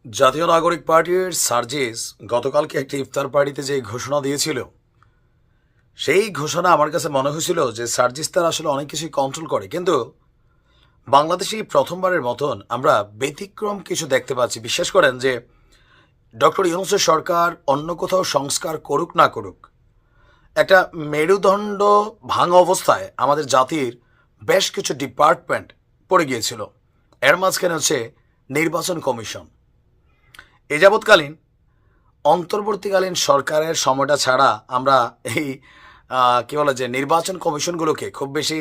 জাতীয় নাগরিক পার্টির সার্জিস গতকালকে একটি ইফতার পার্টিতে যে ঘোষণা দিয়েছিল, সেই ঘোষণা আমার কাছে মনে হয়েছিল যে সার্জিস তার আসলে অনেক কিছুই কন্ট্রোল করে, কিন্তু বাংলাদেশে প্রথমবারের মতন আমরা ব্যতিক্রম কিছু দেখতে পাচ্ছি। বিশ্বাস করেন যে ডক্টর ইউনূসের সরকার অন্য কোথাও সংস্কার করুক না করুক, একটা মেরুদণ্ড ভাঙা অবস্থায় আমাদের জাতির বেশ কিছু ডিপার্টমেন্ট পড়ে গিয়েছিল। এর মাঝখানে হচ্ছে নির্বাচন কমিশন। এ যাবৎকালীন অন্তর্বর্তীকালীন সরকারের সময়টা ছাড়া আমরা এই কী বলে যে নির্বাচন কমিশনগুলোকে খুব বেশি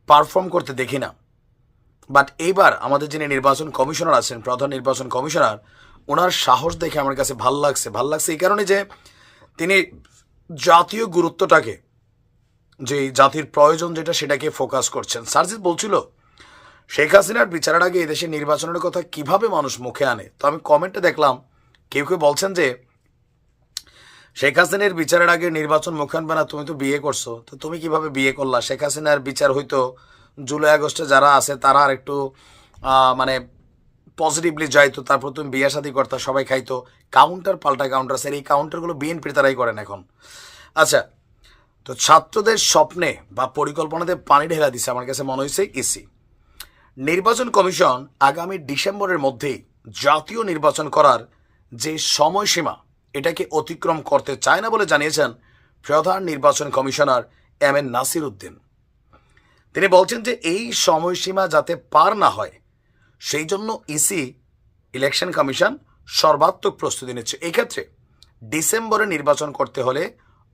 পারফর্ম করতে দেখি না। বাট এইবার আমাদের যিনি নির্বাচন কমিশনার আছেন, প্রধান নির্বাচন কমিশনার, ওনার সাহস দেখে আমার কাছে ভাল লাগছে এই কারণে যে তিনি জাতীয় গুরুত্বটাকে, যে জাতির প্রয়োজন যেটা, সেটাকে ফোকাস করছেন। সার্জিস বলছিল শেখ হাসিনার বিচারের আগে এদেশে নির্বাচনের কথা কিভাবে মানুষ মুখে আনে। তো আমি কমেন্টে দেখলাম কেউ বলছেন যে শেখ হাসিনার বিচারের আগে নির্বাচন মুখে আনবে না, তুমি তো বিয়ে করছো, তো তুমি কিভাবে বিয়ে করলা? শেখ হাসিনার বিচার হইতো জুলাই আগস্টে যারা আছে তারা আর একটু মানে পজিটিভলি যাইতো, তারপর তুমি বিয়ে শাদী করতা, সবাই খাইতো। কাউন্টার পাল্টা কাউন্টার, স্যার এই কাউন্টারগুলো বিএনপির তারাই করেন এখন। আচ্ছা, তো ছাত্রদের স্বপ্নে বা পরিকল্পনাতে পানি ঢেলা দিচ্ছে আমার কাছে মনে হয়েছে ইসি। নির্বাচন কমিশন আগামী ডিসেম্বরের মধ্যেই জাতীয় নির্বাচন করার যে সময়সীমা, এটাকে অতিক্রম করতে চায় না বলে জানিয়েছেন প্রধান নির্বাচন কমিশনার এম নাসির উদ্দিন। তিনি বলছেন যে এই সময়সীমা যাতে পার না হয় সেই জন্য ইসি, ইলেকশন কমিশন সর্বাত্মক প্রস্তুতি নিচ্ছে। এক্ষেত্রে ডিসেম্বরে নির্বাচন করতে হলে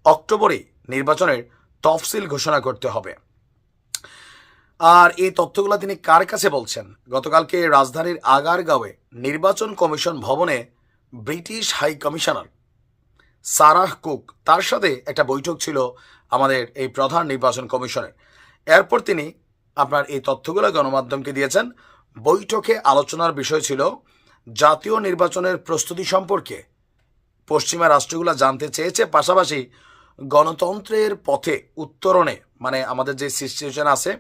অক্টোবরে নির্বাচনের তফসিল ঘোষণা করতে হবে। আর এই তথ্যগুলো তিনি কার কাছে বলছেন? গতকালকে রাজধানীর আগারগাঁওয়ে নির্বাচন কমিশন ভবনে British high commissioner Sarah Cook, তার সাথে একটা বৈঠক ছিল আমাদের এই প্রধান নির্বাচন কমিশনের। এরপর তিনি আপনার এই তথ্যগুলো গণমাধ্যমকে দিয়েছেন। বৈঠকে আলোচনার বিষয় ছিল জাতীয় নির্বাচনের প্রস্তুতি সম্পর্কে পশ্চিমা রাষ্ট্রগুলো জানতে চেয়েছে, পাশাপাশি গণতন্ত্রের পথে উত্তরণে, মানে আমাদের যে সিচুয়েশন আছে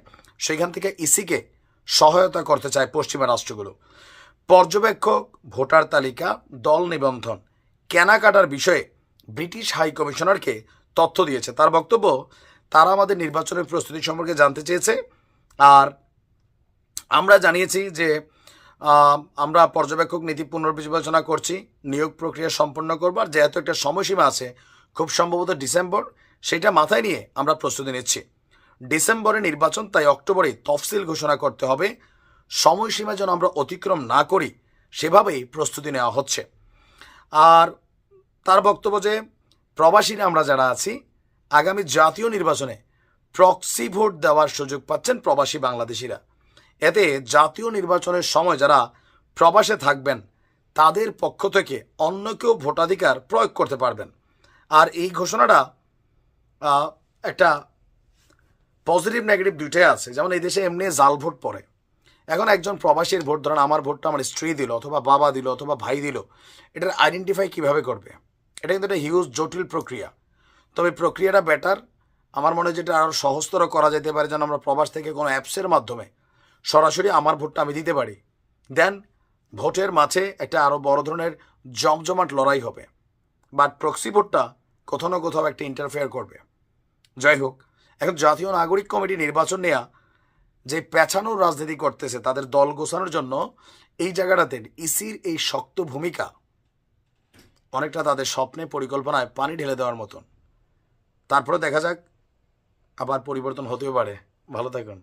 সেখান থেকে ইসিকে সহায়তা করতে চায় পশ্চিমা রাষ্ট্রগুলো। পর্যবেক্ষক, ভোটার তালিকা, দল নিবন্ধন, কেনাকাটার বিষয়ে ব্রিটিশ হাই কমিশনারকে তথ্য দিয়েছে। তার বক্তব্য, তারা আমাদের নির্বাচনের প্রস্তুতি সম্পর্কে জানতে চেয়েছে, আর আমরা জানিয়েছি যে আমরা পর্যবেক্ষক নীতি পুনর্বিবেচনা করছি, নিয়োগ প্রক্রিয়া সম্পন্ন করব, আর যেহেতু একটা সময়সীমা আছে খুব সম্ভবত ডিসেম্বর, সেটা মাথায় নিয়ে আমরা প্রস্তুতি নিচ্ছি। ডিসেম্বরে নির্বাচন, তাই অক্টোবরে তফসিল ঘোষণা করতে হবে। সময়সীমা যেন আমরা অতিক্রম না করি সেভাবেই প্রস্তুতি নেওয়া হচ্ছে। আর তার বক্তব্য যে প্রবাসীরা আমরা যারা আছি, আগামী জাতীয় নির্বাচনে প্রক্সি ভোট দেওয়ার সুযোগ পাচ্ছেন প্রবাসী বাংলাদেশিরা। এতে জাতীয় নির্বাচনের সময় যারা প্রবাসে থাকবেন তাদের পক্ষ থেকে অন্য কেউ ভোটাধিকার প্রয়োগ করতে পারবেন। আর এই ঘোষণাটা একটা পজিটিভ নেগেটিভ দুইটাই আছে। যেমন এই দেশে এমনি জাল ভোট পড়ে, এখন একজন প্রবাসীর ভোট, ধরেন আমার ভোটটা আমার স্ত্রী দিল, অথবা বাবা দিল, অথবা ভাই দিল, এটার আইডেন্টিফাই কিভাবে করবে? এটা কিন্তু একটা হিউজ জটিল প্রক্রিয়া। তবে প্রক্রিয়াটা বেটার আমার মনে হয়, যেটা আরও সহজতর করা যেতে পারে, যেন আমরা প্রবাস থেকে কোনো অ্যাপসের মাধ্যমে সরাসরি আমার ভোটটা আমি দিতে পারি। দেন ভোটের মাঝে একটা আরও বড় ধরনের জমজমাট লড়াই হবে। বাট প্রক্সি ভোটটা কোথাও না কোথাও একটা ইন্টারফেয়ার করবে। যাই হোক, এখন জাতীয় নাগরিক কমিটি নির্বাচন নেওয়া যে পেছানোর রাজনীতি করতেছে তাদের দল গোছানোর জন্য, এই জায়গাটাতে ইসির এই শক্ত ভূমিকা অনেকটা তাদের স্বপ্নে পরিকল্পনায় পানি ঢেলে দেওয়ার মতন। তারপরে দেখা যাক, আবার পরিবর্তন হতেও পারে। ভালো থাকুন।